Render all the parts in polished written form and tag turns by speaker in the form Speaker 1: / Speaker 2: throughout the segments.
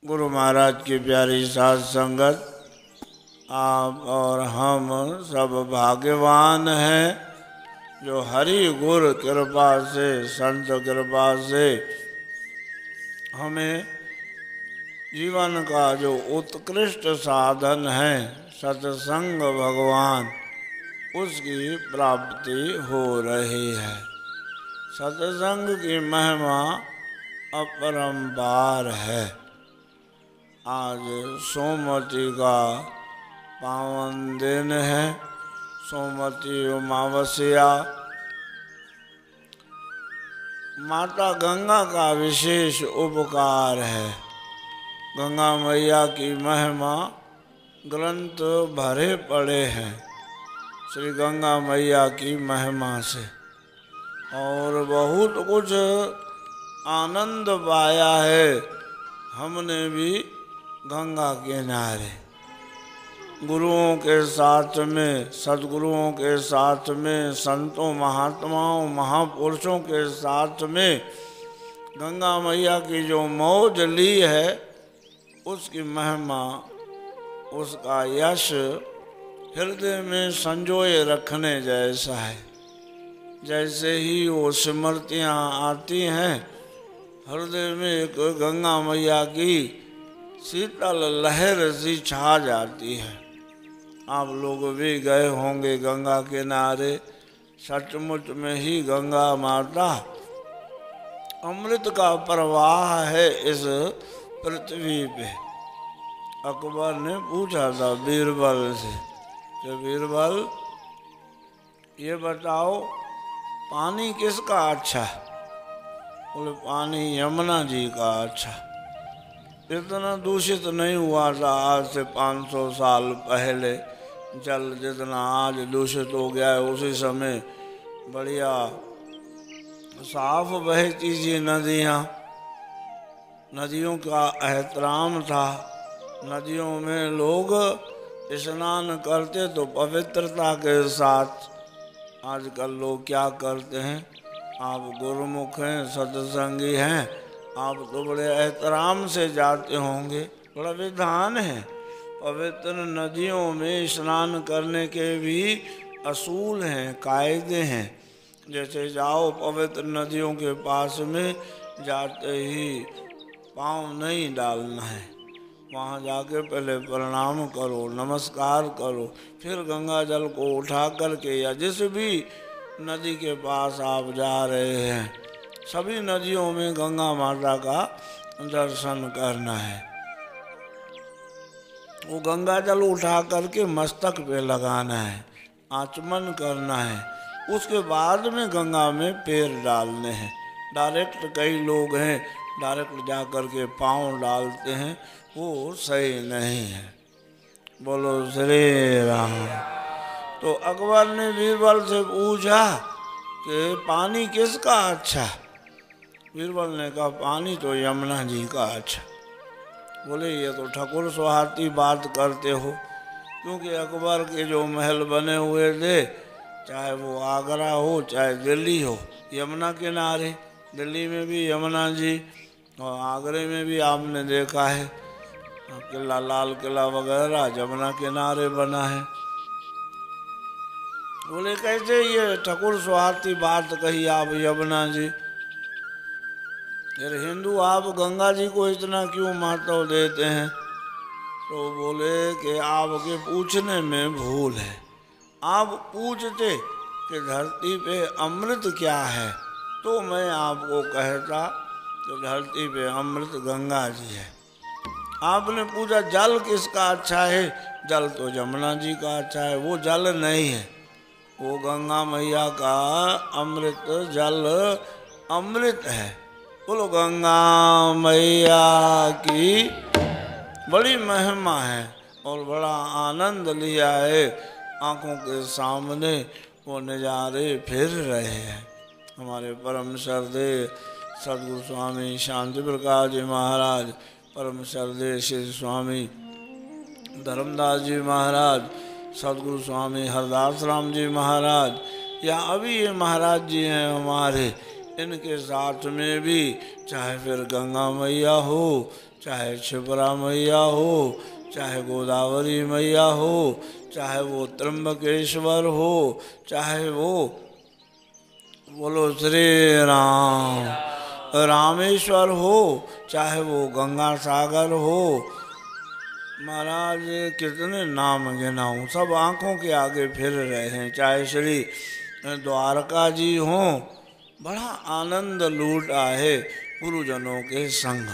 Speaker 1: गुरु महाराज की प्यारी साध संगत, आप और हम सब भाग्यवान हैं जो हरि गुरु कृपा से, संत कृपा से हमें जीवन का जो उत्कृष्ट साधन है सत्संग भगवान, उसकी प्राप्ति हो रही है। सत्संग की महिमा अपरंपार है। आज सोमवती का पावन दिन है, सोमवती अमावस्या। माता गंगा का विशेष उपकार है। गंगा मैया की महिमा ग्रंथ भरे पड़े हैं श्री गंगा मैया की महिमा से, और बहुत कुछ आनंद पाया है हमने भी गंगा के किनारे। गुरुओं के साथ में, सद्गुरुओं के साथ में, संतों महात्माओं महापुरुषों के साथ में गंगा मैया की जो मौज ली है, उसकी महिमा, उसका यश हृदय में संजोए रखने जैसा है। जैसे ही वो स्मृतियाँ आती हैं, हृदय में एक गंगा मैया की शीतल लहर सी छा जाती है। आप लोग भी गए होंगे गंगा किनारे। सचमुच में ही गंगा माता अमृत का प्रवाह है इस पृथ्वी पे। अकबर ने पूछा था बीरबल से कि बीरबल, ये बताओ पानी किसका अच्छा? बोले पानी यमुना जी का अच्छा। इतना दूषित नहीं हुआ था आज से 500 साल पहले। जल जितना आज दूषित हो गया है, उसी समय बढ़िया साफ बहती थी नदियाँ। नदियों का एहतराम था। नदियों में लोग स्नान करते तो पवित्रता के साथ। आजकल लोग क्या करते हैं? आप गुरुमुख हैं, सत्संगी हैं, आप तो बड़े एहतराम से जाते होंगे। बड़ा विधान है। पवित्र नदियों में स्नान करने के भी असूल हैं, कायदे हैं। जैसे जाओ पवित्र नदियों के पास में, जाते ही पाँव नहीं डालना है। वहाँ जाके पहले प्रणाम करो, नमस्कार करो, फिर गंगा जल को उठा करके, या जिस भी नदी के पास आप जा रहे हैं, सभी नदियों में गंगा माता का दर्शन करना है। वो गंगा जल उठा करके मस्तक पे लगाना है, आचमन करना है। उसके बाद में गंगा में पैर डालने हैं। डायरेक्ट कई लोग हैं डायरेक्ट जा करके पाँव डालते हैं, वो सही नहीं है। बोलो श्री राम। तो अकबर ने बीरबल से पूछा कि पानी किसका अच्छा? बीरबल ने कहा पानी तो यमुना जी का अच्छा। बोले ये तो ठकुर सुहाती बात करते हो, क्योंकि अकबर के जो महल बने हुए थे, चाहे वो आगरा हो चाहे दिल्ली हो, यमुना किनारे। दिल्ली में भी यमुना जी और आगरे में भी आपने देखा है किला, लाल किला वगैरह यमुना किनारे बना है। बोले कैसे ये ठकुर सुहाती बात कही आप यमुना जी? यार हिंदू आप गंगा जी को इतना क्यों महत्व देते हैं? तो बोले कि आपके पूछने में भूल है। आप पूछते कि धरती पे अमृत क्या है, तो मैं आपको कहता कि धरती पे अमृत गंगा जी है। आपने पूछा जल किसका अच्छा है? जल तो यमुना जी का अच्छा है। वो जल नहीं है, वो गंगा मैया का अमृत जल अमृत है। बोलो गंगा मैया की बड़ी महिमा है और बड़ा आनंद लिया है। आँखों के सामने वो नज़ारे फिर रहे हैं। हमारे परम श्रद्धेय सद्गुरु स्वामी शांति प्रकाश जी महाराज, परम श्रद्धेय श्री स्वामी धर्मदास जी महाराज, सद्गुरु स्वामी हरदास राम जी महाराज, या अभी ये महाराज जी हैं हमारे, इनके साथ में भी चाहे फिर गंगा मैया हो, चाहे क्षिप्रा मैया हो, चाहे गोदावरी मैया हो, चाहे वो त्र्यंबकेश्वर हो, चाहे वो बोलो श्री राम रामेश्वर हो, चाहे वो गंगा सागर हो। महाराज कितने नाम गिनाऊं, सब आंखों के आगे फिर रहे हैं। चाहे श्री द्वारका जी हों, बड़ा आनंद लूटा है गुरुजनों के संग।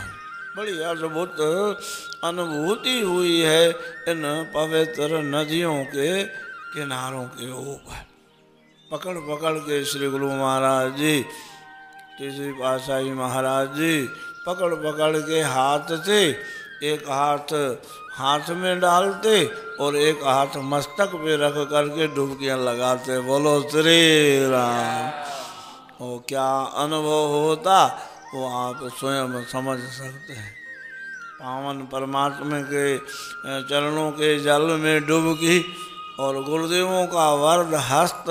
Speaker 1: बड़ी अद्भुत अनुभूति हुई है इन पवित्र नदियों के किनारों के ऊपर। पकड़ पकड़ के श्री गुरु महाराज जी, तीसरी पातशाही महाराज जी पकड़ पकड़ के हाथ से, एक हाथ में डालते और एक हाथ मस्तक पे रख करके डुबकियां लगाते। बोलो श्री राम। वो क्या अनुभव होता वो आप स्वयं समझ सकते हैं। पावन परमात्मा के चरणों के जल में डुबकी और गुरुदेवों का वरद हस्त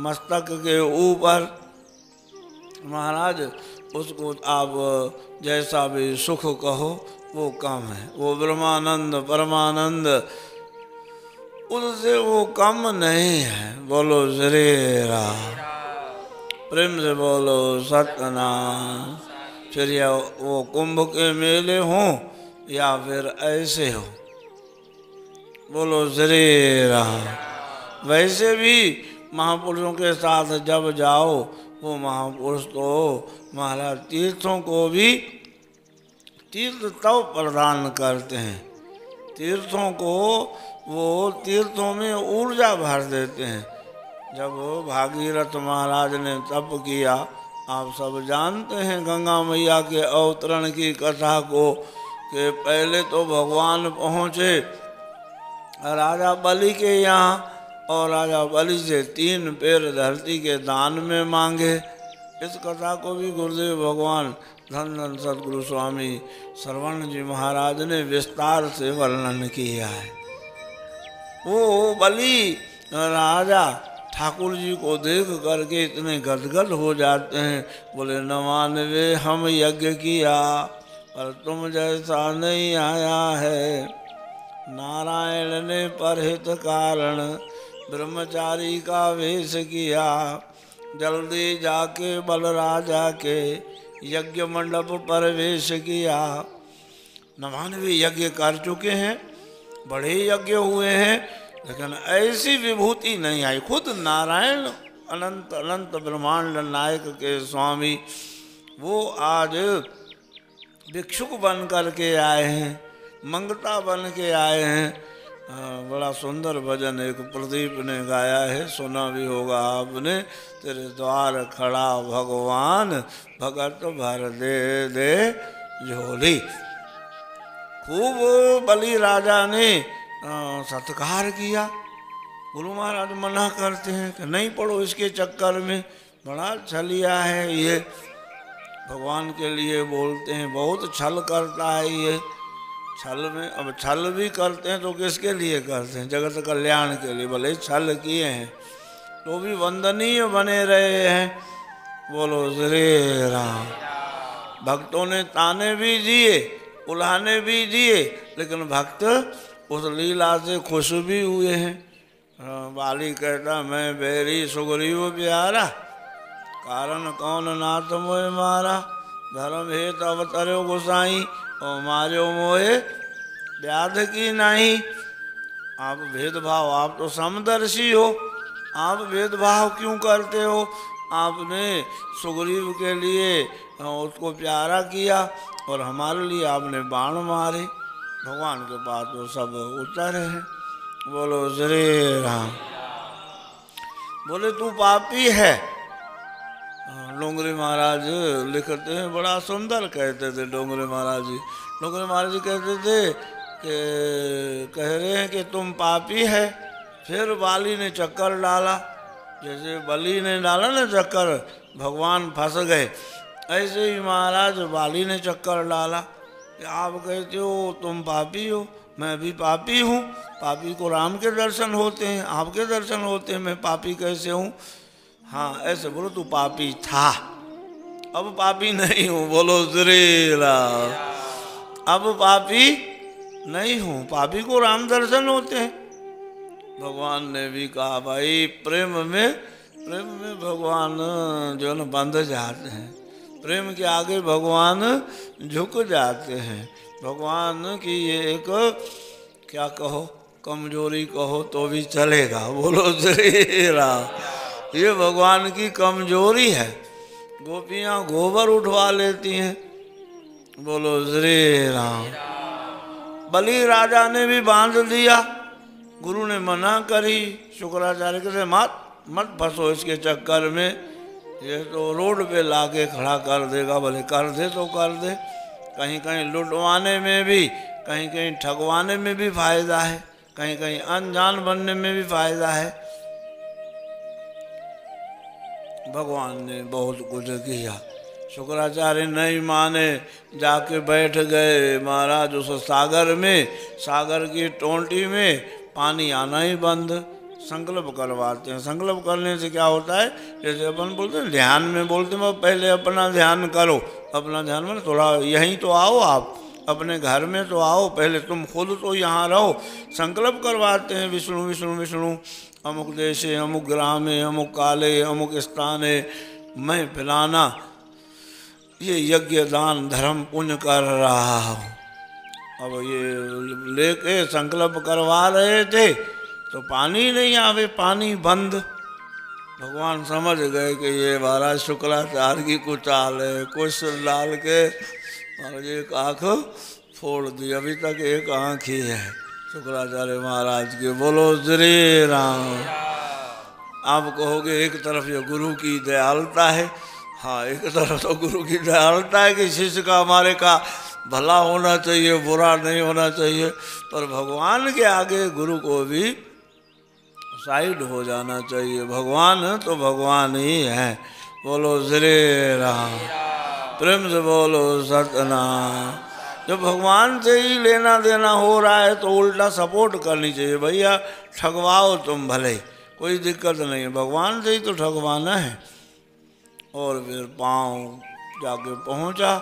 Speaker 1: मस्तक के ऊपर। महाराज उसको आप जैसा भी सुख कहो वो कम है। वो ब्रह्मानंद परमानंद उससे वो कम नहीं है। बोलो श्री राम। प्रेम से बोलो सत्यनारायण। फिर या वो कुंभ के मेले हों या फिर ऐसे हो, बोलो श्री राम। वैसे भी महापुरुषों के साथ जब जाओ, वो महापुरुष तो महाराज तीर्थों को भी तीर्थ तब प्रदान करते हैं। तीर्थों को वो तीर्थों में ऊर्जा भर देते हैं। जब भागीरथ महाराज ने तप किया, आप सब जानते हैं गंगा मैया के अवतरण की कथा को, कि पहले तो भगवान पहुँचे राजा बलि के यहाँ और राजा बलि से 3 पैर धरती के दान में मांगे। इस कथा को भी गुरुदेव भगवान धन धन सदगुरु स्वामी श्रवण जी महाराज ने विस्तार से वर्णन किया है। वो बलि राजा ठाकुर जी को देख करके इतने गदगद हो जाते हैं, बोले नवानवे हम यज्ञ किया पर तुम जैसा नहीं आया है। नारायण ने परहित कारण ब्रह्मचारी का वेश किया, जल्दी जाके बलराजा के यज्ञ मंडप प्रवेश किया। 99 यज्ञ कर चुके हैं, बड़े यज्ञ हुए हैं, लेकिन ऐसी विभूति नहीं आई। खुद नारायण अनंत अनंत ब्रह्मांड नायक के स्वामी वो आज भिक्षुक बन करके आए हैं, मंगता बन के आए हैं। बड़ा सुंदर भजन एक प्रदीप ने गाया है, सुना भी होगा आपने। तेरे द्वार खड़ा भगवान, भगत भर दे दे झोली। खूब बलि राजा ने सत्कार किया। गुरु महाराज मना करते हैं कि नहीं पढ़ो इसके चक्कर में, बड़ा छलिया है ये, भगवान के लिए बोलते हैं, बहुत छल करता है ये। छल में अब छल भी करते हैं तो किसके लिए करते हैं? जगत कल्याण के लिए। भले छल किए हैं तो भी वंदनीय बने रहे हैं। बोलो श्री राम। भक्तों ने ताने भी दिए, उल्हाने भी दिए, लेकिन भक्त उस लीला से खुश भी हुए हैं। बाली कहता मैं बैरी सुग्रीव प्यारा, कारण कौन नाथ मोहे मारा। धर्म हेत अवतरो गोसाई, और मार्यो मोहे व्याध की नहीं। आप भेदभाव, आप तो समदर्शी हो, आप भेदभाव क्यों करते हो? आपने सुग्रीव के लिए उसको प्यारा किया और हमारे लिए आपने बाण मारे। भगवान के पास तो सब उतर है। बोलो श्री राम। बोले तू पापी है। डोंगरी महाराज लिखते हैं, बड़ा सुंदर कहते थे डोंगरी महाराज जी। डोंगरी महाराज जी कहते थे कि कह रहे हैं कि तुम पापी है। फिर बाली ने चक्कर डाला, जैसे बलि ने डाला ना चक्कर, भगवान फंस गए, ऐसे ही महाराज बाली ने चक्कर डाला कि आप कहते हो तुम पापी हो, मैं भी पापी हूँ। पापी को राम के दर्शन होते हैं, आपके दर्शन होते हैं, मैं पापी कैसे हूँ? हाँ ऐसे बोलो, तू पापी था, अब पापी नहीं हूँ। बोलो श्री राम। अब पापी नहीं हूं। पापी को राम दर्शन होते हैं। भगवान ने भी कहा भाई प्रेम में भगवान जो है ना बंध जाते हैं। प्रेम के आगे भगवान झुक जाते हैं। भगवान की ये एक क्या कहो कमजोरी कहो तो भी चलेगा। बोलो श्री राम। ये भगवान की कमजोरी है। गोपियां गोबर उठवा लेती हैं। बोलो श्री राम। बलि राजा ने भी बांध दिया। गुरु ने मना करी। शुक्राचार्य कहते मत फंसो इसके चक्कर में। ये तो रोड पे लाके खड़ा कर देगा। भले कर दे तो कर दे। कहीं कहीं लुटवाने में भी, कहीं कहीं ठगवाने में भी फायदा है, कहीं कहीं अनजान बनने में भी फायदा है। भगवान ने बहुत कुछ किया। शुक्राचार्य नहीं माने, जाके बैठ गए महाराज उस सागर में। सागर की टोंटी में पानी आना ही बंद। संकल्प करवाते हैं। संकल्प करने से क्या होता है, जैसे अपन बोलते हैं ध्यान में बोलते हैं पहले अपना ध्यान करो। अपना ध्यान में थोड़ा यहीं तो आओ, आप अपने घर में तो आओ, पहले तुम खुद तो यहाँ रहो। संकल्प करवाते हैं विष्णु विष्णु विष्णु। अमुक देशे अमुक ग्रामे अमुक काले अमुक स्थाने मैं फलाना ये यज्ञ दान धर्म पुण्य कर रहा हूँ। अब ये लेके संकल्प करवा रहे थे तो पानी नहीं आवे, पानी बंद। भगवान समझ गए कि ये महाराज शुक्राचार्य की कुछ चाल है। कुछ डाल के महाराज एक आँख फोड़ दी। अभी तक एक आँख ही है शुक्राचार्य महाराज के। बोलो श्री राम। आप कहोगे एक तरफ ये गुरु की दयालुता है। हाँ, एक तरफ तो गुरु की दयालुता है कि शिष्य का हमारे का भला होना चाहिए, बुरा नहीं होना चाहिए। पर भगवान के आगे गुरु को भी साइड हो जाना चाहिए। भगवान तो भगवान ही है। बोलो श्री राम। प्रेम से बोलो सतनाम। जब भगवान से ही लेना देना हो रहा है तो उल्टा सपोर्ट करनी चाहिए। भैया ठगवाओ तुम भले, कोई दिक्कत नहीं है, भगवान से ही तो ठगवाना है। और फिर पाँव जाके पहुँचा।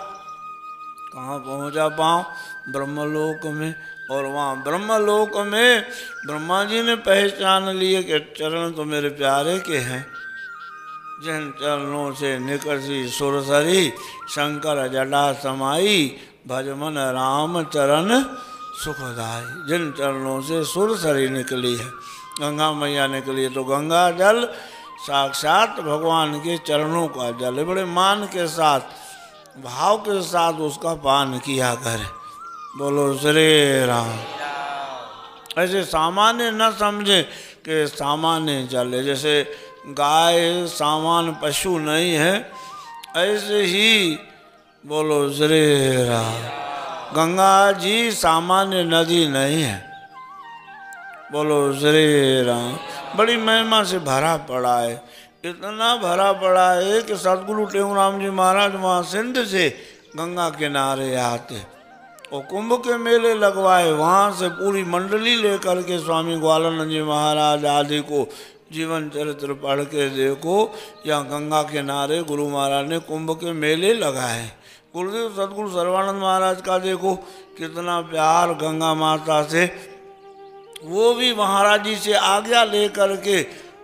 Speaker 1: कहाँ पहुँचा पाँव? ब्रह्मलोक में। और वहाँ ब्रह्मलोक में ब्रह्मा जी ने पहचान लिए कि चरण तो मेरे प्यारे के हैं। जिन चरणों से निकसी सुरसरी शंकर जटा समाई भजमन राम चरण सुखदाई। जिन चरणों से सुरसरी निकली है, गंगा मैया निकली, तो गंगा जल साक्षात भगवान के चरणों का जल है। बड़े मान के साथ, भाव के साथ उसका पान किया करे। बोलो श्री राम। ऐसे सामान्य न समझे कि सामान्य चले। जैसे गाय सामान्य पशु नहीं है, ऐसे ही बोलो श्री राम। गंगा जी सामान्य नदी नहीं है। बोलो श्री राम। बड़ी महिमा से भरा पड़ा है। इतना भरा पड़ा है कि सदगुरु टेऊराम जी महाराज वहाँ सिंध से गंगा किनारे आते और कुंभ के मेले लगवाए। वहाँ से पूरी मंडली लेकर के स्वामी ग्वालानंद जी महाराज आदि को जीवन चरित्र पढ़ के देखो। यहाँ गंगा किनारे गुरु महाराज ने कुंभ के मेले लगाए। गुरुदेव सदगुरु सर्वानंद महाराज का देखो कितना प्यार गंगा माता से। वो भी महाराज जी से आज्ञा लेकर के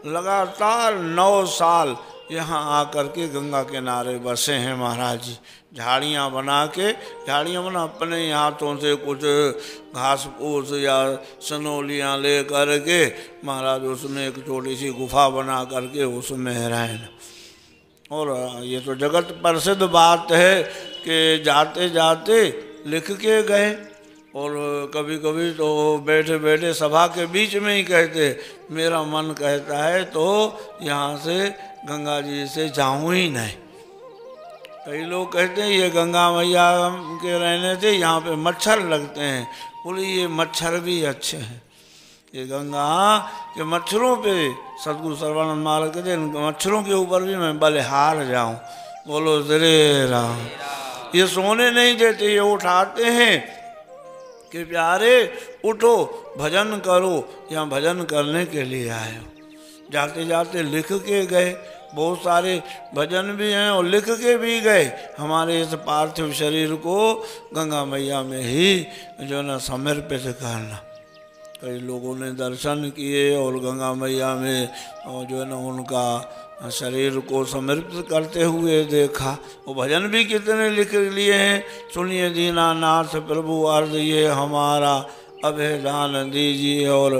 Speaker 1: लगातार 9 साल यहाँ आकर के गंगा किनारे बसे हैं महाराज जी। झाड़ियाँ बना के, झाड़ियाँ बना अपने हाथों से कुछ घास फूस या सनोलियाँ ले करके महाराज उसमें एक छोटी सी गुफा बना करके उसमें रहें। और ये तो जगत प्रसिद्ध बात है कि जाते जाते लिख के गए। और कभी कभी तो बैठे बैठे सभा के बीच में ही कहते मेरा मन कहता है तो यहाँ से गंगा जी से जाऊँ ही नहीं। कई लोग कहते हैं ये गंगा मैया के रहने से यहाँ पे मच्छर लगते हैं। बोले ये मच्छर भी अच्छे हैं। ये गंगा के मच्छरों पे सदगुरु सर्वानंद महाराज कहते हैं मच्छरों के ऊपर भी मैं बलिहार जाऊँ। बोलो श्री राम। ये सोने नहीं देते, ये उठाते हैं कि प्यारे उठो भजन करो, यहाँ भजन करने के लिए आए हो। जाते जाते लिख के गए बहुत सारे भजन भी हैं और लिख के भी गए। हमारे इस पार्थिव शरीर को गंगा मैया में ही जो ना समर्पित करना। कई लोगों ने दर्शन किए और गंगा मैया में और जो है ना उनका शरीर को समर्पित करते हुए देखा। वो भजन भी कितने लिख लिए हैं, सुनिए दीनानाथ प्रभु अर्ज ये हमारा अभेदान दीजिए। और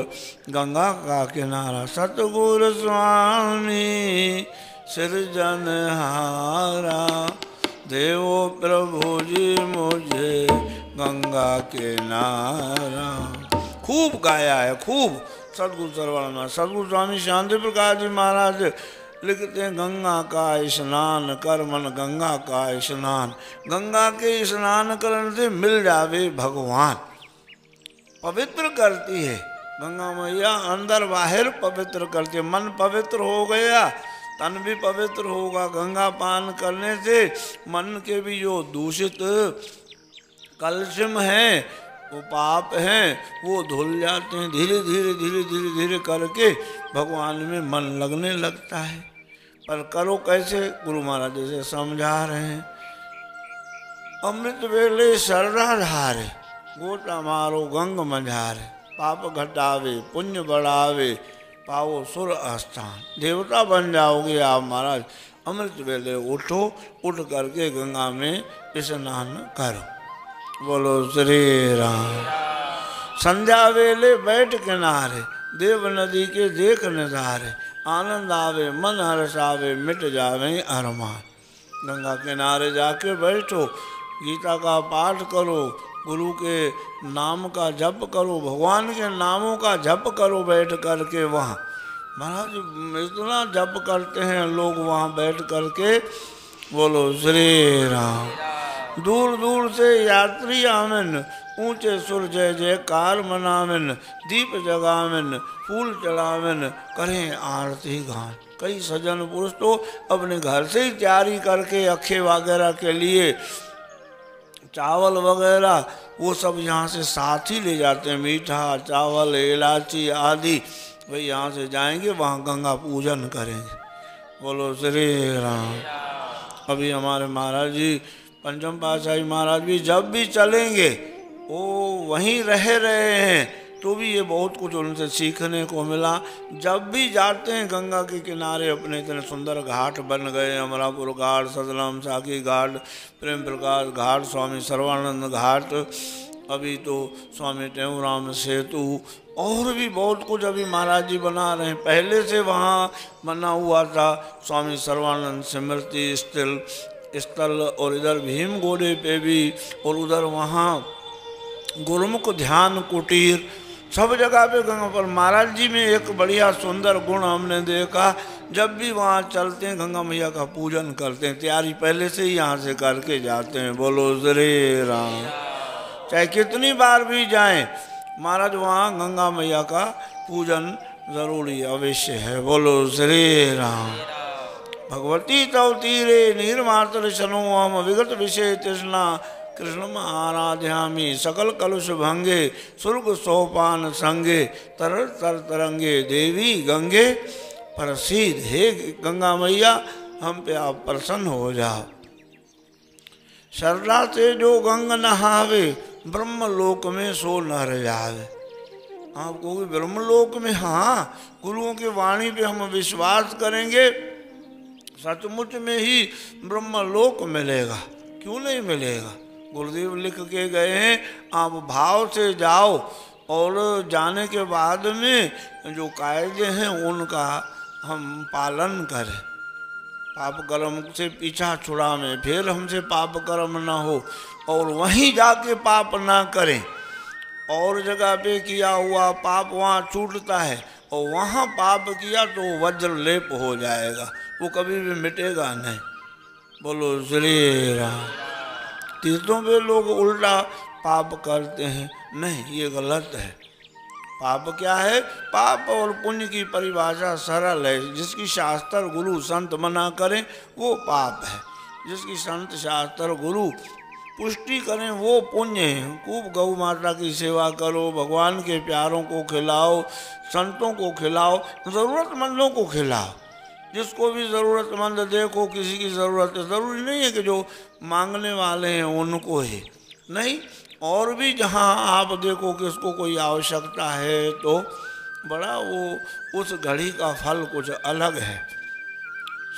Speaker 1: गंगा का किनारा सतगुरु स्वामी सृजनहारा, देवो प्रभु जी मुझे गंगा किनारा। खूब गाया है, खूब। सतगुरु सरवण सतगुरु स्वामी शांति प्रकाश जी महाराज लिखते हैं, गंगा का स्नान कर मन गंगा का स्नान। गंगा के स्नान करने से मिल जावे भगवान। पवित्र करती है गंगा मैया, अंदर बाहर पवित्र करती है। मन पवित्र हो गया, तन भी पवित्र होगा। गंगा पान करने से मन के भी जो दूषित कलुषम है, वो पाप हैं, वो धुल जाते हैं। धीरे धीरे धीरे धीरे धीरे करके भगवान में मन लगने लगता है। पर करो कैसे? गुरु महाराज जैसे समझा रहे हैं। अमृत वेले शरणाधारे, गोटा मारो गंग मझारे। पाप घटावे पुण्य बढ़ावे, पाओ सुर स्थान। देवता बन जाओगे आप महाराज। अमृत वेले उठो, उठ करके गंगा में स्नान करो। बोलो श्री राम। संध्या वेले बैठ किनारे, देव नदी के देख नजारे। आनंद आवे मन हर्षावे, मिट जावे अरमान। गंगा किनारे जाके बैठो, गीता का पाठ करो, गुरु के नाम का जप करो, भगवान के नामों का जप करो बैठ करके वहाँ। महाराज इतना जप करते हैं लोग वहाँ बैठ करके। बोलो श्री राम। दूर दूर से यात्री आवन, ऊंचे सुर जय जयकार मनावन। दीप जगावन, फूल चढ़ावन, करें आरती गान। कई सज्जन पुरुष तो अपने घर से ही तैयारी करके अखे वगैरह के लिए चावल वगैरह वो सब यहाँ से साथ ही ले जाते हैं। मीठा चावल इलायची आदि भाई यहाँ से जाएंगे, वहाँ गंगा पूजन करेंगे। बोलो श्री राम। अभी हमारे महाराज जी पंचम पातशाही महाराज भी जब भी चलेंगे वो वहीं रह रहे हैं, तो भी ये बहुत कुछ उनसे सीखने को मिला। जब भी जाते हैं गंगा के किनारे, अपने इतने सुंदर घाट बन गए, अमरापुर घाट, सतनाम साकी घाट, प्रेम प्रकाश घाट, स्वामी सर्वानंद घाट, अभी तो स्वामी टेऊराम सेतु, और भी बहुत कुछ अभी महाराज जी बना रहे हैं। पहले से वहाँ बना हुआ था स्वामी सर्वानंद स्मृति स्थल, और इधर भीम गोड़े पे भी, और उधर वहाँ गुरुमुख ध्यान कुटीर, सब जगह पे गंगा पर। महाराज जी में एक बढ़िया सुंदर गुण हमने देखा, जब भी वहाँ चलते हैं गंगा मैया का पूजन करते हैं। तैयारी पहले से ही यहाँ से करके जाते हैं। बोलो श्री राम। चाहे कितनी बार भी जाएं, महाराज वहाँ गंगा मैया का पूजन जरूरी अवश्य है। बोलो श्री राम। भगवती तव तीरे निर्मात्र शनो हम विगत विषय तृष्णा कृष्णम आराध्यामी सकल कलुष भंगे सुर्ग सोपान संगे तरल तर तरंगे देवी गंगे प्रसिद्ध। हे गंगा मैया हम पे आप प्रसन्न हो जाओ। श्रद्धा से जो गंग नहावे ब्रह्म लोक में सो न रह जावे। आप कहोगे ब्रह्म लोक में? हाँ, गुरुओं की वाणी पे हम विश्वास करेंगे, सचमुच में ही ब्रह्म लोक मिलेगा। क्यों नहीं मिलेगा? गुरुदेव लिख के गए हैं, आप भाव से जाओ और जाने के बाद में जो कायदे हैं उनका हम पालन करें। पाप कर्म से पीछा छुड़ावें, फिर हमसे पाप कर्म ना हो, और वहीं जाके पाप ना करें। और जगह पे किया हुआ पाप वहाँ छूटता है, और वहाँ पाप किया तो वज्र लेप हो जाएगा, वो कभी भी मिटेगा नहीं। बोलो श्री राम। तीर्थों पे लोग उल्टा पाप करते हैं, नहीं, ये गलत है। पाप क्या है? पाप और पुण्य की परिभाषा सरल है। जिसकी शास्त्र गुरु संत मना करें वो पाप है, जिसकी संत शास्त्र गुरु पुष्टि करें वो पुण्य है। खूब गौ माता की सेवा करो, भगवान के प्यारों को खिलाओ, संतों को खिलाओ, ज़रूरतमंदों को खिलाओ। जिसको भी ज़रूरतमंद देखो, किसी की ज़रूरत है, ज़रूरी नहीं है कि जो मांगने वाले हैं उनको ही, नहीं, और भी जहाँ आप देखो कि उसको कोई आवश्यकता है तो बड़ा वो उस घड़ी का फल कुछ अलग है।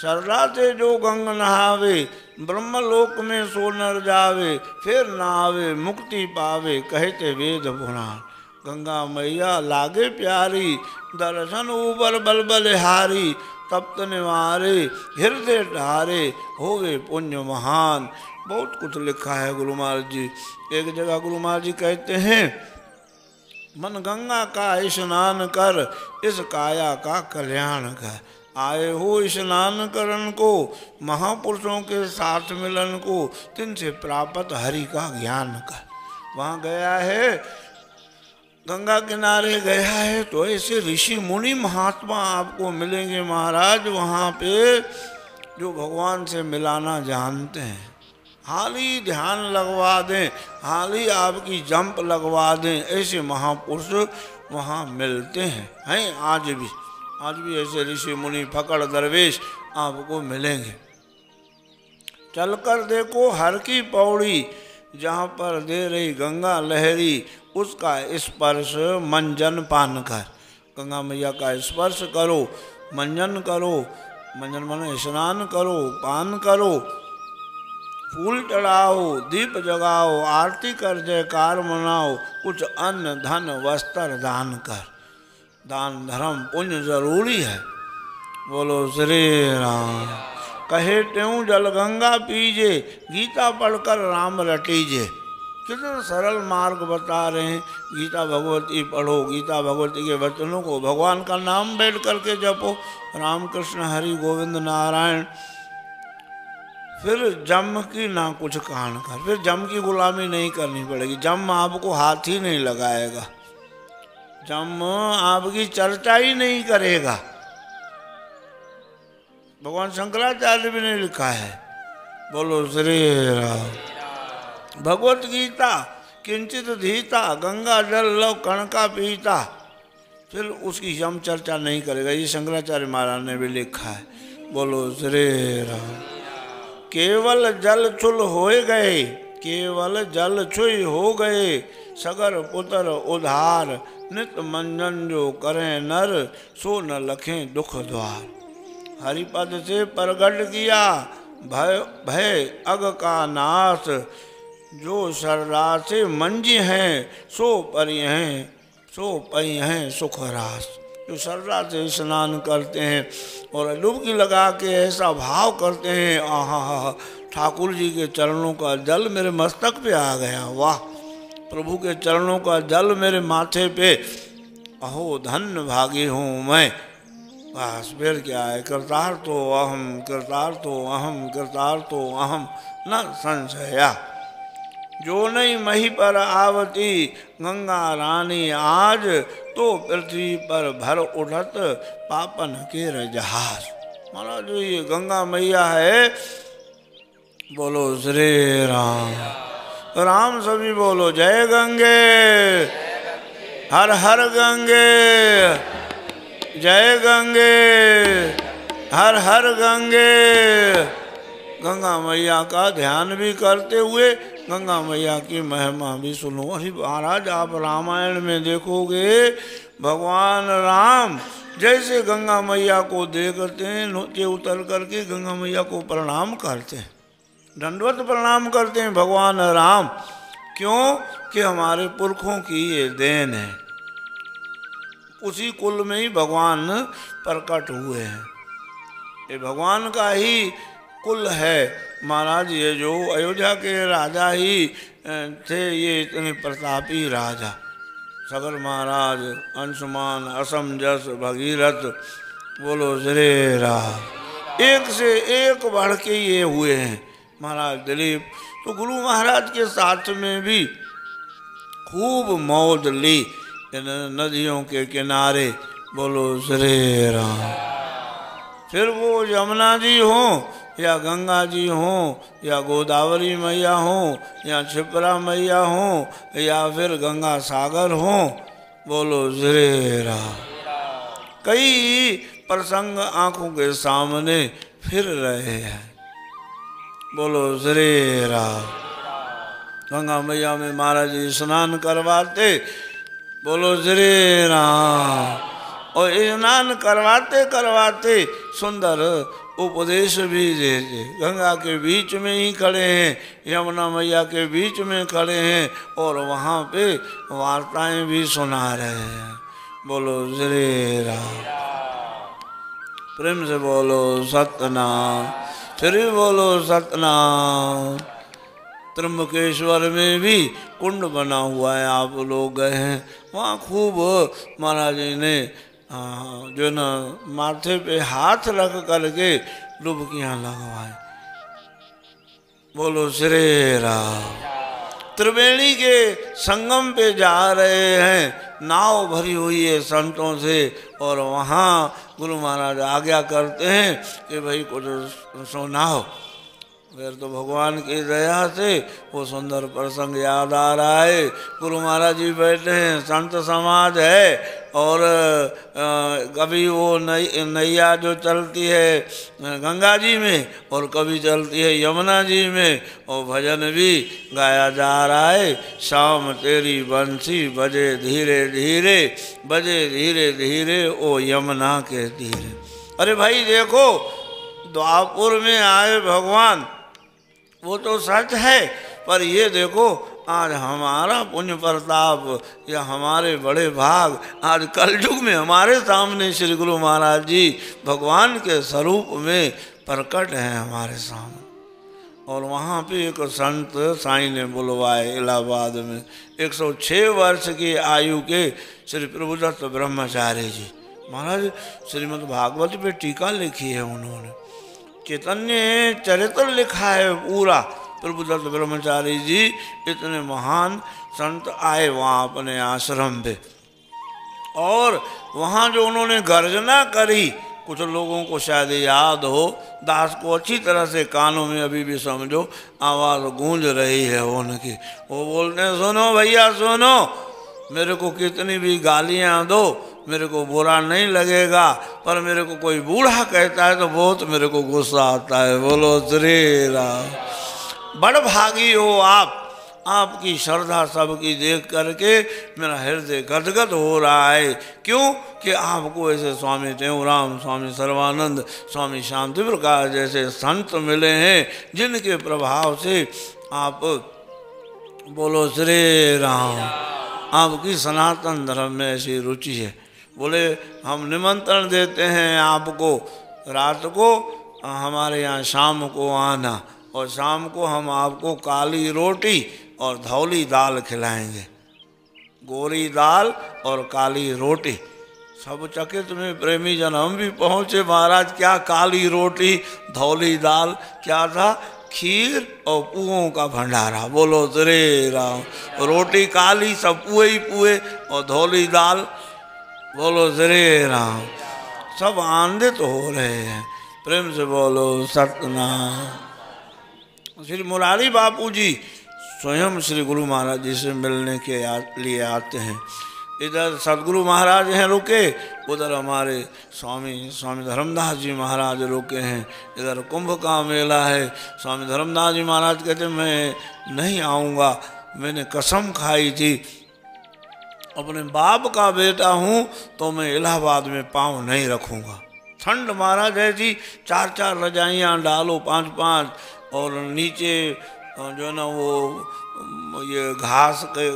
Speaker 1: श्रद्धा से जो गंग नहावे, ब्रह्मलोक में सो नर जावे, फिर नहावे मुक्ति पावे, कहते वेद पुराण। गंगा मैया लागे प्यारी, दर्शन ऊपर बल बलिहारी, तप्त निवारे हृदय ढारे, होवे पुण्य महान। बहुत कुछ लिखा है गुरु महाराज जी। एक जगह गुरु महाराज जी कहते हैं, मन गंगा का स्नान कर, इस काया का कल्याण कर। आए हो स्नान करन को, महापुरुषों के साथ मिलन को, तिनसे प्राप्त हरि का ज्ञान कर। वहाँ गया है, गंगा किनारे गया है तो ऐसे ऋषि मुनि महात्मा आपको मिलेंगे महाराज वहाँ पे, जो भगवान से मिलाना जानते हैं। हाल ही ध्यान लगवा दें, हाल ही आपकी जंप लगवा दें, ऐसे महापुरुष वहाँ मिलते हैं आज भी ऐसे ऋषि मुनि फकड़ दरवेश आपको मिलेंगे। चलकर देखो हर की पौड़ी, जहाँ पर दे रही गंगा लहरी, उसका स्पर्श मंजन पान कर। गंगा मैया का स्पर्श करो, मंजन करो, मंजन माने स्नान करो, पान करो, फूल चढ़ाओ, दीप जगाओ, आरती कर जयकार मनाओ, कुछ अन्न धन वस्त्र दान कर। दान धर्म पुण्य जरूरी है। बोलो श्री राम। कहे त्यों जल गंगा पीजे, गीता पढ़कर राम रटीजे। कितना सरल मार्ग बता रहे हैं। गीता भगवती पढ़ो, गीता भगवती के वचनों को, भगवान का नाम बैठ करके जपो, राम कृष्ण हरि गोविंद नारायण। फिर जम की ना कुछ कान कर, फिर जम की गुलामी नहीं करनी पड़ेगी। जम आपको हाथ ही नहीं लगाएगा, जम आपकी चर्चा ही नहीं करेगा। भगवान शंकराचार्य भी ने लिखा है। बोलो श्री राम। भगवत गीता किंचित धीता, गंगा जल लव कण का पीता, फिर उसकी यम चर्चा नहीं करेगा। ये शंकराचार्य महाराज ने भी लिखा है। बोलो श्री राम। केवल जल छुल होए गए, केवल जल छुई हो गए, सगर पुत्र उधार, नित मंजन जो करें नर, सो न लखें दुख द्वार। हरिपद से प्रगट किया भय भय अग का नाश, जो शर्रा से मंजी हैं, सो परी हैं, सो पई हैं सुख रास। जो शर्रा से स्नान करते हैं और डुबकी लगा के ऐसा भाव करते हैं, आहा ठाकुर जी के चरणों का जल मेरे मस्तक पे आ गया, वाह प्रभु के चरणों का जल मेरे माथे पे, अहो धन्य भागी हूँ मैं। बस फिर क्या है, करतार तो अहम, करतार तो अहम, करतार तो अहम न संशया। जो नहीं मही पर आवती गंगा रानी आज, तो पृथ्वी पर भर उठत पापन के जहाज। महाराज जो ये गंगा मैया है, बोलो श्री राम। राम सभी बोलो जय गंगे, हर हर गंगे, जय गंगे, हर हर गंगे। गंगा मैया का ध्यान भी करते हुए गंगा मैया की महिमा भी सुनो। अरे महाराज आप रामायण में देखोगे, भगवान राम जैसे गंगा मैया को देखते हैं, नीचे उतर करके गंगा मैया को प्रणाम करते हैं, दंडवत प्रणाम करते हैं भगवान राम। क्यों कि हमारे पुरखों की ये देन है, उसी कुल में ही भगवान प्रकट हुए हैं, ये भगवान का ही कुल है। महाराज ये जो अयोध्या के राजा ही थे, ये इतने प्रतापी राजा, सगर महाराज, अंशुमान, असम जस, भगीरथ, बोलो श्री राम। एक से एक बढ़ के ये हुए हैं महाराज दिलीप। तो गुरु महाराज के साथ में भी खूब मौज ली इन नदियों के किनारे, बोलो श्री राम। फिर वो यमुना जी हों या गंगा जी हों या गोदावरी मैया हों या क्षिप्रा मैया हों या फिर गंगा सागर हों, बोलो श्री राम। कई प्रसंग आंखों के सामने फिर रहे हैं। बोलो श्री राम। गंगा मैया में महाराज जी स्नान करवाते, बोलो श्री राम। और स्नान करवाते करवाते सुंदर उपदेश भी देते। गंगा के बीच में ही खड़े हैं, यमुना मैया के बीच में खड़े हैं और वहाँ पे वार्ताएं भी सुना रहे हैं। बोलो श्री राम। प्रेम से बोलो सतनाम, श्री बोलो सतनाम। त्र्यंबकेश्वर में भी कुंड बना हुआ है, आप लोग गए हैं वहाँ। खूब महाराज जी ने जो न माथे पे हाथ रख करके डुबकियाँ लगवाए। बोलो श्री राम। त्रिवेणी के संगम पे जा रहे हैं, नाव भरी हुई है संतों से, और वहाँ गुरु महाराज आज्ञा करते हैं कि भाई कुछ सुनाओ। फिर तो भगवान की दया से वो सुंदर प्रसंग याद आ रहा है। गुरु महाराज जी बैठे हैं, संत समाज है, और कभी वो नैया जो चलती है गंगा जी में और कभी चलती है यमुना जी में, और भजन भी गाया जा रहा है। शाम तेरी बंसी बजे धीरे धीरे, बजे धीरे धीरे ओ यमुना के धीरे। अरे भाई देखो, द्वापुर में आए भगवान वो तो सच है, पर ये देखो आज हमारा पुण्य प्रताप या हमारे बड़े भाग, आज कलयुग में हमारे सामने श्री गुरु महाराज जी भगवान के स्वरूप में प्रकट हैं हमारे सामने। और वहाँ पे एक संत साईं ने बुलवाए इलाहाबाद में, 106 वर्ष की आयु के श्री प्रभुदत्त ब्रह्मचारी जी महाराज। श्रीमद् भागवत पे टीका लिखी है उन्होंने, चैतन्य चरित्र लिखा है पूरा। प्रभुदत्त ब्रह्मचारी जी इतने महान संत आए वहाँ अपने आश्रम पे, और वहाँ जो उन्होंने गर्जना करी, कुछ लोगों को शायद याद हो, दास को अच्छी तरह से कानों में अभी भी समझो आवाज़ गूंज रही है उनकी। वो बोलते हैं, सुनो भैया सुनो, मेरे को कितनी भी गालियाँ दो, मेरे को बुरा नहीं लगेगा, पर मेरे को कोई बूढ़ा कहता है तो बहुत मेरे को गुस्सा आता है। बोलो श्री राम। बड़ भागी हो आप, आपकी श्रद्धा सबकी देख करके मेरा हृदय गदगद हो रहा है। क्यों कि आपको ऐसे स्वामी टेऊराम, स्वामी सर्वानंद, स्वामी शांति प्रकाश जैसे संत मिले हैं, जिनके प्रभाव से आप, बोलो श्री राम, आपकी सनातन धर्म में ऐसी रुचि है। बोले हम निमंत्रण देते हैं आपको, रात को हमारे यहाँ शाम को आना, और शाम को हम आपको काली रोटी और धौली दाल खिलाएंगे। गोरी दाल और काली रोटी। सब चकित में प्रेमी जन हम भी पहुँचे, महाराज क्या काली रोटी धौली दाल, क्या था? खीर और पुओं का भंडारा। बोलो श्री राम। रोटी काली, सब पुए ही पुए, और धौली दाल। बोलो श्री राम। सब आनंदित हो रहे हैं, प्रेम से बोलो सतनाम। श्री मुरारी बापू जी स्वयं श्री गुरु महाराज जी से मिलने के लिए आते हैं। इधर सदगुरु महाराज हैं रुके, उधर हमारे स्वामी धर्मदास जी महाराज रुके हैं। इधर कुंभ का मेला है। स्वामी धर्मदास जी महाराज कहते मैं नहीं आऊँगा, मैंने कसम खाई थी, अपने बाप का बेटा हूँ तो मैं इलाहाबाद में पाँव नहीं रखूँगा। ठंड महाराज है जी, 4-4 रजाइयाँ डालो, 5-5, और नीचे जो है ना वो ये घास के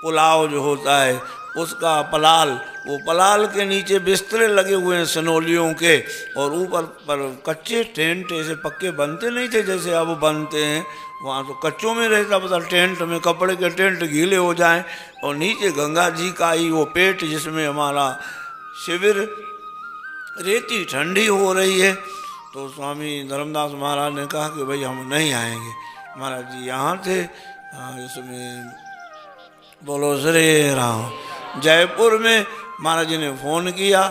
Speaker 1: पुलाव जो होता है उसका पलाल, वो पलाल के नीचे बिस्तरे लगे हुए हैं सनोलियों के, और ऊपर पर कच्चे टेंट ऐसे पक्के बनते नहीं थे जैसे अब बनते हैं। वहाँ तो कच्चों में रहता, पता टेंट में, कपड़े के टेंट गीले हो जाएं, और नीचे गंगा जी का ही वो पेट जिसमें हमारा शिविर, रेती ठंडी हो रही है। तो स्वामी धर्मदास महाराज ने कहा कि भाई हम नहीं आएंगे। महाराज जी यहाँ थे इसमें, बोलो श्री राम। जयपुर में महाराज जी ने फ़ोन किया,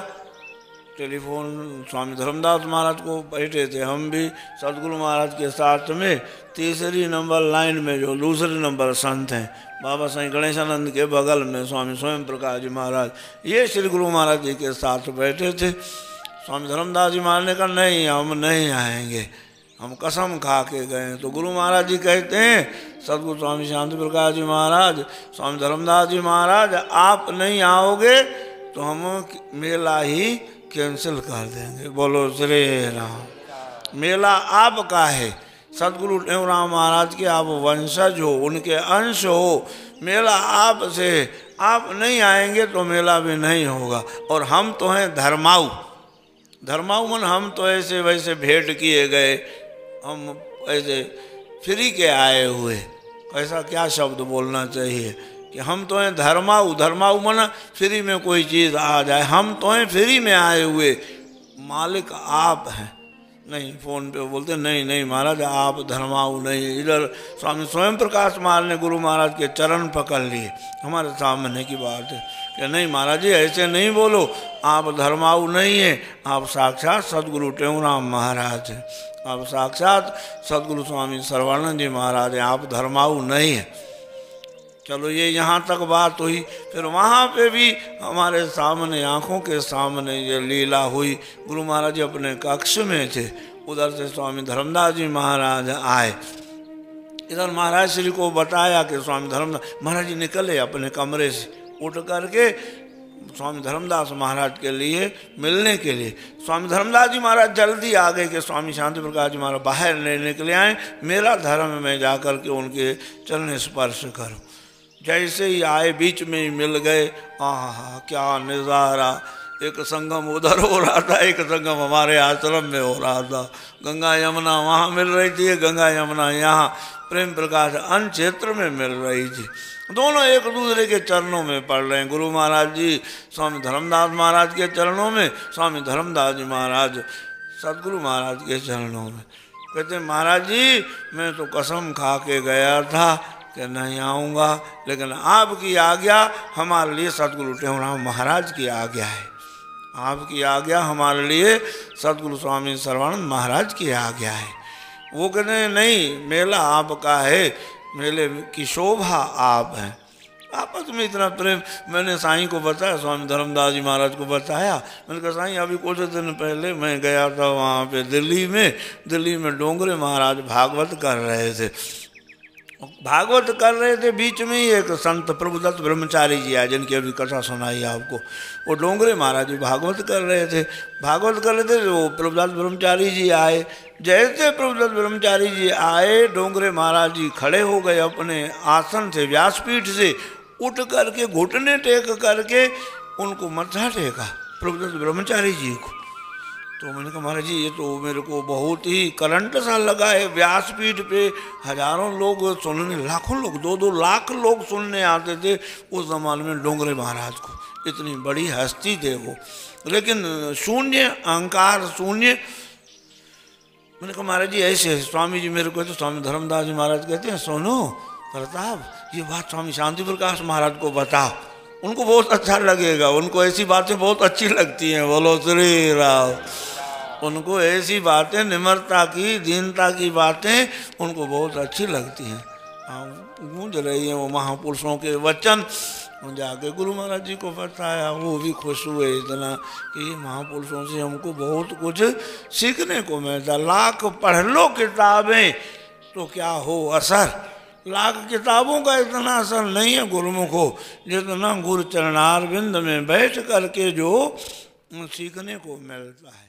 Speaker 1: टेलीफोन स्वामी धर्मदास महाराज को, बैठे थे हम भी सदगुरु महाराज के साथ में, तीसरी नंबर लाइन में जो दूसरे नंबर संत हैं बाबा साईं गणेशानंद के बगल में स्वामी स्वयं प्रकाश जी महाराज, ये श्री गुरु महाराज जी के साथ बैठे थे। स्वामी धर्मदास जी महाराज ने कहा नहीं, हम नहीं आएंगे, हम कसम खा के गए। तो गुरु महाराज जी कहते हैं, सदगुरु स्वामी शांति प्रकाश जी महाराज, स्वामी धर्मदास जी महाराज, आप नहीं आओगे तो हम मेला ही कैंसिल कर देंगे। बोलो श्री राम। मेला आपका है, सदगुरु टेऊराम महाराज के आप वंशज हो, उनके अंश हो, मेला आपसे, आप नहीं आएंगे तो मेला भी नहीं होगा। और हम तो हैं धर्माऊ, धर्माऊ मन हम तो ऐसे वैसे भेंट किए गए, हम ऐसे फ्री के आए हुए, ऐसा क्या शब्द बोलना चाहिए कि हम तो हैं धर्माऊ। धर्माऊ मन फ्री में कोई चीज़ आ जाए, हम तो हैं फ्री में आए हुए, मालिक आप हैं। नहीं, फ़ोन पे बोलते नहीं नहीं महाराज आप धर्माऊ नहीं। इधर स्वामी स्वयं प्रकाश महाराज ने गुरु महाराज के चरण पकड़ लिए, हमारे सामने की बात है कि नहीं महाराज जी ऐसे नहीं बोलो, आप धर्माऊ नहीं हैं, आप साक्षात सदगुरु टेऊराम महाराज हैं, आप साक्षात सदगुरु स्वामी सर्वानंद जी महाराज हैं, आप धर्माऊ नहीं हैं। चलो ये यहाँ तक बात हुई। फिर वहाँ पे भी हमारे सामने, आँखों के सामने ये लीला हुई। गुरु महाराज जी अपने कक्ष में थे, उधर से स्वामी धर्मदास जी महाराज आए। इधर महाराज श्री को बताया कि स्वामी धर्मदास महाराज जी निकले अपने कमरे से, उठ करके स्वामी धर्मदास महाराज के लिए मिलने के लिए। स्वामी धर्मदास जी महाराज जल्दी आ गए कि स्वामी शांति प्रकाश जी महाराज बाहर नहीं निकले आए, मेरा धर्म में जा कर के उनके चरण स्पर्श करो। जैसे ही आए बीच में ही मिल गए, आहा क्या नज़ारा, एक संगम उधर हो रहा था, एक संगम हमारे आश्रम में हो रहा था। गंगा यमुना वहाँ मिल रही थी, गंगा यमुना यहाँ प्रेम प्रकाश अन्य क्षेत्र में मिल रही थी। दोनों एक दूसरे के चरणों में पड़ रहे हैं। गुरु महाराज जी स्वामी धर्मदास महाराज के चरणों में, स्वामी धर्मदास जी महाराज सदगुरु महाराज के चरणों में। कहते महाराज जी मैं तो कसम खा के गया था कि नहीं आऊँगा, लेकिन आपकी आज्ञा हमारे लिए सदगुरु टेऊराम महाराज की आज्ञा है, आपकी आज्ञा हमारे लिए सदगुरु स्वामी सर्वानंद महाराज की आज्ञा है। वो कहते हैं नहीं मेला आपका है, मेले की शोभा आप हैं। आपस में इतना प्रेम। मैंने साईं को बताया, स्वामी धर्मदास जी महाराज को बताया, मैंने कहा साईं अभी कुछ दिन पहले मैं गया था वहाँ पे दिल्ली में डोंगरे महाराज भागवत कर रहे थे, भागवत कर रहे थे। बीच में ही एक संत प्रभुदत्त ब्रह्मचारी जी आए, जिनकी अभी कथा सुनाई आपको। वो डोंगरे महाराज जी भागवत कर रहे थे, वो प्रभुदत्त ब्रह्मचारी जी आए। जैसे प्रभुदत्त ब्रह्मचारी जी आए, डोंगरे महाराज जी खड़े हो गए अपने आसन से, व्यासपीठ से उठ करके घुटने टेक करके उनको मत्था टेका प्रभुदत्त ब्रह्मचारी जी को। तो मैंने कहा महाराज जी ये तो मेरे को बहुत ही करंट सा लगा है। व्यासपीठ पे हजारों लोग सुनने, लाखों लोग, 2-2 लाख लोग सुनने आते थे उस जमाने में डोंगरे महाराज को। इतनी बड़ी हस्ती थे वो, लेकिन शून्य, अहंकार शून्य। मैंने कहा महाराज जी ऐसे स्वामी जी मेरे को, तो स्वामी धर्मदास जी महाराज कहते हैं सुनो प्रताप ये बात स्वामी शांति प्रकाश महाराज को बताओ, उनको बहुत अच्छा लगेगा, उनको ऐसी बातें बहुत अच्छी लगती हैं। बोलो श्री राम। उनको ऐसी बातें, निम्रता की, दीनता की बातें उनको बहुत अच्छी लगती हैं। गूंज रही हैं वो महापुरुषों के वचन। जाके गुरु महाराज जी को बताया, वो भी खुश हुए इतना कि ये महापुरुषों से हमको बहुत कुछ सीखने को मिलता। लाख पढ़ लो किताबें तो क्या हो असर, लाख किताबों का इतना असर नहीं है गुरुमुख हो जितना गुरु चरणारविंद में बैठ करके जो सीखने को मिलता है।